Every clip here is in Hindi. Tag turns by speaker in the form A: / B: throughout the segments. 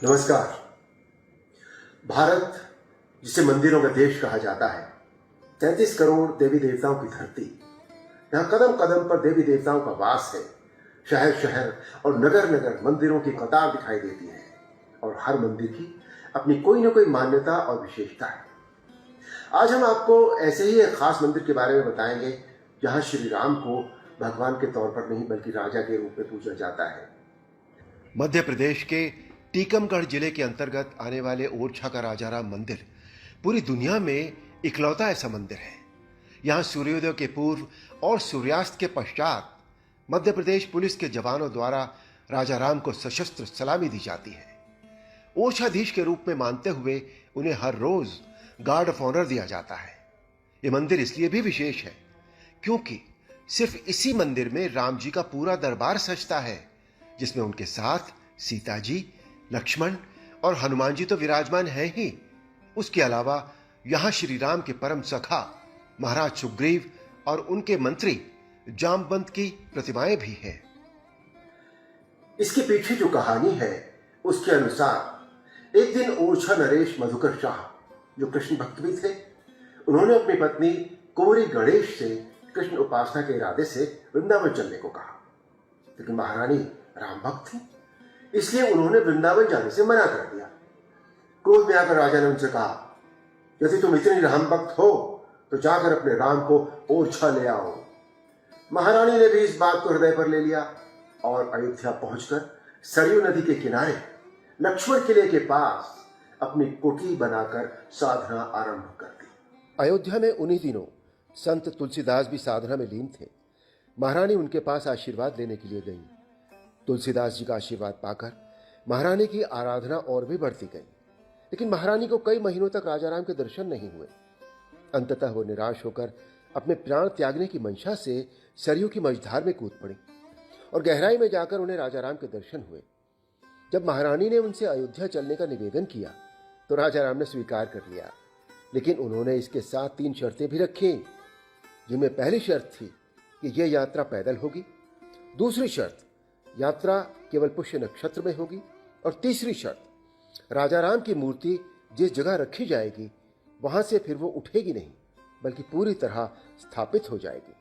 A: नमस्कार। भारत, जिसे मंदिरों का देश कहा जाता है, 33 करोड़ देवी देवताओं की धरती, यहाँ कदम कदम पर देवी देवताओं का वास है। शहर शहर और नगर नगर मंदिरों की कतार दिखाई देती है और हर मंदिर की अपनी कोई न कोई मान्यता और विशेषता है। आज हम आपको ऐसे ही एक खास मंदिर के बारे में बताएंगे जहां श्री राम को भगवान के तौर पर नहीं बल्कि राजा के रूप में पूजा जाता है।
B: मध्य प्रदेश के टीकमगढ़ जिले के अंतर्गत आने वाले ओरछा का राजाराम मंदिर पूरी दुनिया में इकलौता ऐसा मंदिर है। यहाँ सूर्योदय के पूर्व और सूर्यास्त के पश्चात मध्य प्रदेश पुलिस के जवानों द्वारा राजाराम को सशस्त्र सलामी दी जाती है। ओरछाधीश के रूप में मानते हुए उन्हें हर रोज गार्ड ऑफ ऑनर दिया जाता है। ये मंदिर इसलिए भी विशेष है क्योंकि सिर्फ इसी मंदिर में राम जी का पूरा दरबार सजता है, जिसमें उनके साथ सीता जी, लक्ष्मण और हनुमान जी तो विराजमान हैं ही। उसके अलावा यहां श्री राम के परम सखा महाराज सुग्रीव और उनके मंत्री जामवंत की प्रतिमाएं भी हैं।
A: इसके पीछे जो कहानी है उसके अनुसार एक दिन ओरछा नरेश मधुकर शाह, जो कृष्ण भक्त भी थे, उन्होंने अपनी पत्नी कुंवरी गणेश से कृष्ण उपासना के इरादे से वृंदावन चलने को कहा, लेकिन महारानी राम भक्त थी, इसलिए उन्होंने वृंदावन जाने से मना कर दिया। क्रोध में आकर राजा ने उनसे कहा, यदि तुम इतनी राम भक्त हो तो जाकर अपने राम को ओरछा ले आओ। महारानी ने भी इस बात को हृदय पर ले लिया और अयोध्या पहुंचकर सरयू नदी के किनारे लक्ष्मण किले के पास अपनी कुटी बनाकर साधना आरंभ कर दी।
B: अयोध्या में उन्हीं दिनों संत तुलसीदास भी साधना में लीन थे। महारानी उनके पास आशीर्वाद लेने के लिए गई। तुलसीदास जी का आशीर्वाद पाकर महारानी की आराधना और भी बढ़ती गई, लेकिन महारानी को कई महीनों तक राजाराम के दर्शन नहीं हुए। अंततः वो निराश होकर अपने प्राण त्यागने की मंशा से सरयू की मझधार में कूद पड़ी और गहराई में जाकर उन्हें राजाराम के दर्शन हुए। जब महारानी ने उनसे अयोध्या चलने का निवेदन किया तो राजाराम ने स्वीकार कर लिया, लेकिन उन्होंने इसके साथ 3 शर्तें भी रखी, जिनमें पहली शर्त थी कि यह यात्रा पैदल होगी, दूसरी शर्त यात्रा केवल पुष्य नक्षत्र में होगी और तीसरी शर्त राजाराम की मूर्ति जिस जगह रखी जाएगी वहां से फिर वो उठेगी नहीं बल्कि पूरी तरह स्थापित हो जाएगी।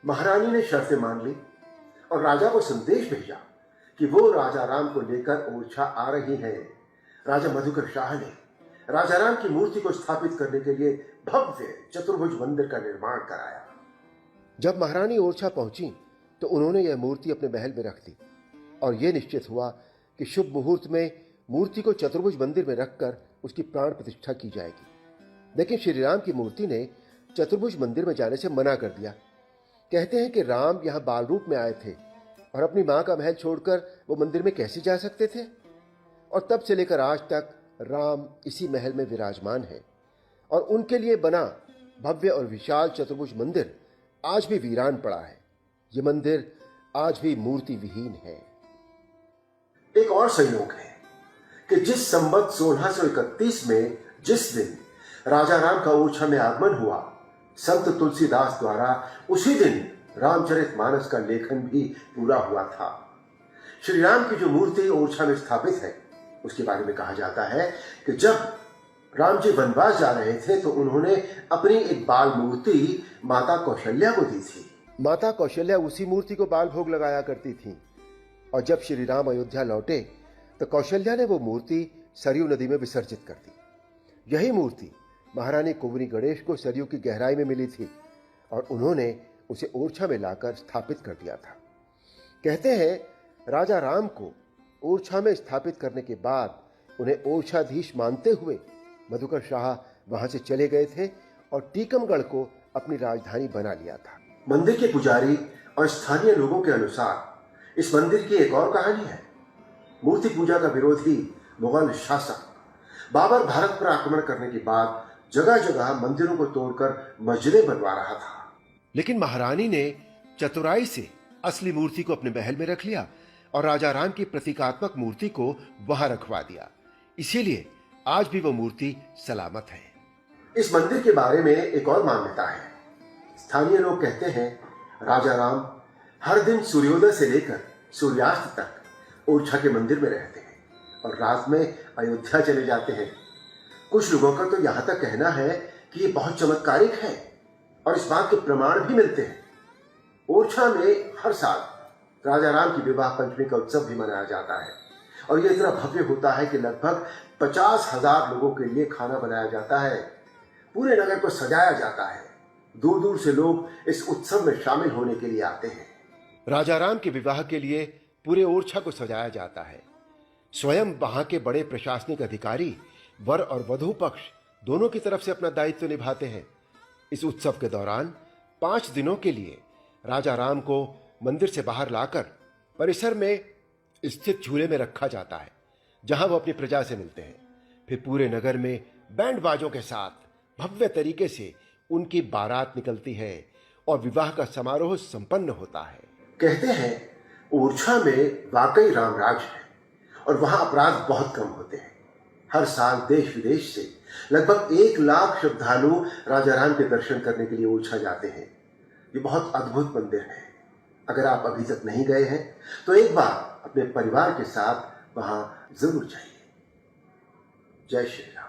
A: महारानी ने शर्तें मान ली और राजा को संदेश भेजा कि वो राजाराम को लेकर ओरछा आ रही हैं। राजा मधुकर शाह ने राजाराम की मूर्ति को स्थापित करने के लिए भव्य चतुर्भुज मंदिर का निर्माण कराया।
B: जब महारानी ओरछा पहुंची तो उन्होंने यह मूर्ति अपने महल में रख दी और यह निश्चित हुआ कि शुभ मुहूर्त में मूर्ति को चतुर्भुज मंदिर में रखकर उसकी प्राण प्रतिष्ठा की जाएगी। लेकिन श्री राम की मूर्ति ने चतुर्भुज मंदिर में जाने से मना कर दिया। कहते हैं कि राम यहाँ बाल रूप में आए थे और अपनी मां का महल छोड़कर वो मंदिर में कैसे जा सकते थे, और तब से लेकर आज तक राम इसी महल में विराजमान है और उनके लिए बना भव्य और विशाल चतुर्भुज मंदिर आज भी वीरान पड़ा है। ये मंदिर आज भी मूर्ति विहीन है।
A: एक और संयोग है कि जिस संवत 1631 में जिस दिन राजाराम का ओरछा में आगमन हुआ, संत तुलसीदास द्वारा उसी दिन रामचरितमानस का लेखन भी पूरा हुआ था। श्री राम की जो मूर्ति ओरछा में स्थापित है उसके बारे में कहा जाता है कि जब राम जी वनवास जा रहे थे तो उन्होंने अपनी एक बाल मूर्ति माता कौशल्या को दी थी।
B: माता कौशल्या उसी मूर्ति को बाल भोग लगाया करती थीं और जब श्री राम अयोध्या लौटे तो कौशल्या ने वो मूर्ति सरयू नदी में विसर्जित कर दी। यही मूर्ति महारानी कुंवरी गणेश को सरयू की गहराई में मिली थी और उन्होंने उसे ओरछा में लाकर स्थापित कर दिया था। कहते हैं राजा राम को ओरछा में स्थापित करने के बाद उन्हें ओरछाधीश मानते हुए मधुकर शाह वहां से चले गए थे और टीकमगढ़ को अपनी राजधानी बना लिया था।
A: मंदिर के पुजारी और स्थानीय लोगों के अनुसार इस मंदिर की एक और कहानी है। मूर्ति पूजा का विरोधी मुगल शासक बाबर भारत पर आक्रमण करने के बाद जगह जगह मंदिरों को तोड़कर मस्जिदें बनवा रहा था,
B: लेकिन महारानी ने चतुराई से असली मूर्ति को अपने महल में रख लिया और राजाराम की प्रतीकात्मक मूर्ति को वहां रखवा दिया। इसीलिए आज भी वो मूर्ति सलामत है।
A: इस मंदिर के बारे में एक और मान्यता है। स्थानीय लोग कहते हैं राजाराम हर दिन सूर्योदय से लेकर सूर्यास्त तक ओरछा के मंदिर में रहते हैं और रात में अयोध्या चले जाते हैं। कुछ लोगों का तो यहां तक कहना है कि ये बहुत चमत्कारिक है और इस बात के प्रमाण भी मिलते हैं। ओरछा में हर साल राजा राम की विवाह पंचमी का उत्सव भी मनाया जाता है और ये इतना भव्य होता है कि लगभग 50,000 लोगों के लिए खाना बनाया जाता है। पूरे नगर को सजाया जाता है। दूर दूर से लोग इस उत्सव में शामिल होने के लिए आते हैं।
B: राजा राम के विवाह के लिए पूरे ओरछा को सजाया जाता है। स्वयं वहां के बड़े प्रशासनिक अधिकारी वर और वधू पक्ष दोनों की तरफ से अपना दायित्व निभाते हैं। इस उत्सव के दौरान 5 दिनों के लिए राजा राम को मंदिर से बाहर लाकर परिसर में स्थित झूले में रखा जाता है, जहां वो अपनी प्रजा से मिलते हैं। फिर पूरे नगर में बैंड बाजों के साथ भव्य तरीके से उनकी बारात निकलती है और विवाह का समारोह संपन्न होता है।
A: कहते हैं ओरछा में वाकई रामराज है और वहां अपराध बहुत कम होते हैं। हर साल देश विदेश से लगभग 1 लाख श्रद्धालु राजा राम के दर्शन करने के लिए ओरछा जाते हैं। ये बहुत अद्भुत मंदिर है। अगर आप अभी तक नहीं गए हैं तो एक बार अपने परिवार के साथ वहां जरूर जाइए। जय श्री राम।